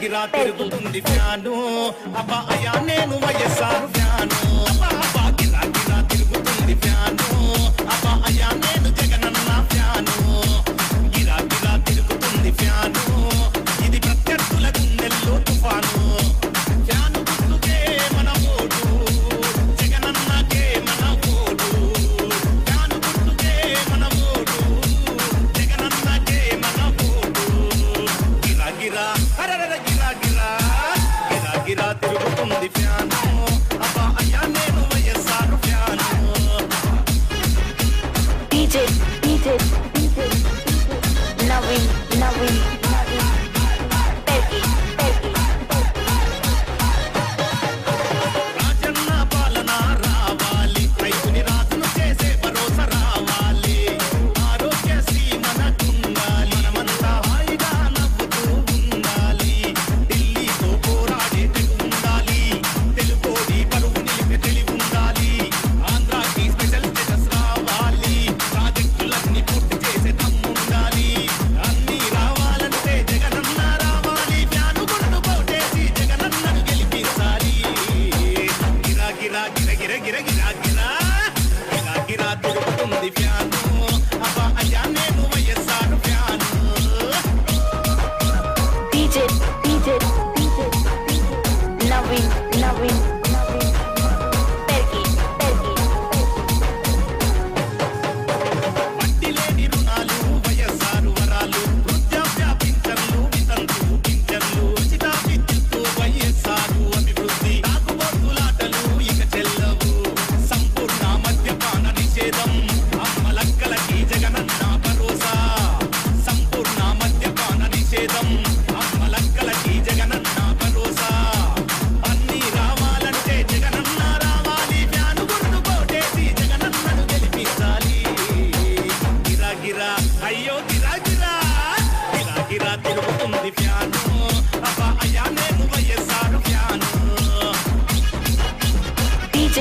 గిరా తిరుగుతుంది ఫ్యాను అబ్బా అయ్యా నేను వైఎస్ఆర్ ఫ్యాను అబ్బా అబ్బా గిరా గిరా తిరుగుతుంది ఫ్యాను అబ్బా అయ్యా నేను జగనన్న ఫ్యాను గిరా గిరా తిరుగుతుంది ఫ్యాను ఇది ప్రత్యర్థుల గుండెల్లో తుఫాను ఫ్యాను గుర్తుకే మన ఓటు జగనన్నకే మన ఓటు ఫ్యాను గుర్తుకే మన ఓటు జగనన్నకే మన ఓటు గిరా గిరా అరెరె గిరా గిరా గిరా గిరా తిరుగుతుంది ఫ్యాను అబ్బా అయ్యా నేను YSR fan DJ Naveen Peggy Rajanna పాలన రావాలి రైతుని రాజును చేసే భరోసా రావాలి ఆరోగ్యశ్రీ మనకుండాలి మనమంతా హాయిగా నవ్వుతూ ఉండాలి ఢిల్లీతో పోరాడే తెగు ఉండాలి తెలుగోడి పరువు నిలిపే తెలివి ఉండాలి ఆంధ్రాకి స్పెషల్ స్టేటస్ రావాలి ప్రాజెక్టులన్నీ పూర్తి చేసే దమ్ముండాలి అన్నీ రావాలంటే జగనన్న రావాలి ఫ్యాను గుర్తు పోటేసి జగనన్నను గెలిపించాలి గిరా గిరా గిర గిర గిర గిరా గిరా గిరా గిరా తిరుగుతుంది ఫ్యాను అబ్బా అయ్యా నేను YSR fan DJ Naveen Peggy వడ్డీ లేని రుణాలు వైఎస్ఆర్ వరాలు వృద్ధాప్య పింఛన్లు వితంతు పింఛన్లు ఉచిత విద్యుత్తు వైఎస్ఆర్ అభివృద్ధి తాగుబోతులాటలు ఇక చెల్లవు సంపూర్ణ మద్యపాన నిషేధం అమ్మలక్కలకి జగనన్న భరోసా సంపూర్ణ మద్యపాన నిషేధం అమ్మలక్కలకి జగనన్న భరోసా అన్నీ రావాలంటే జగనన్న రావాలి ఫ్యాను గుర్తు కోటేసి జగనన్నను గెలిపించాలి గిరా గిరా అయ్యో గిరా గిరా గిరా గిరా తిరుగుతుంది ఫ్యాను అబ్బా అయ్యా నేను వైఎస్ఆర్ ఫ్యాను DJ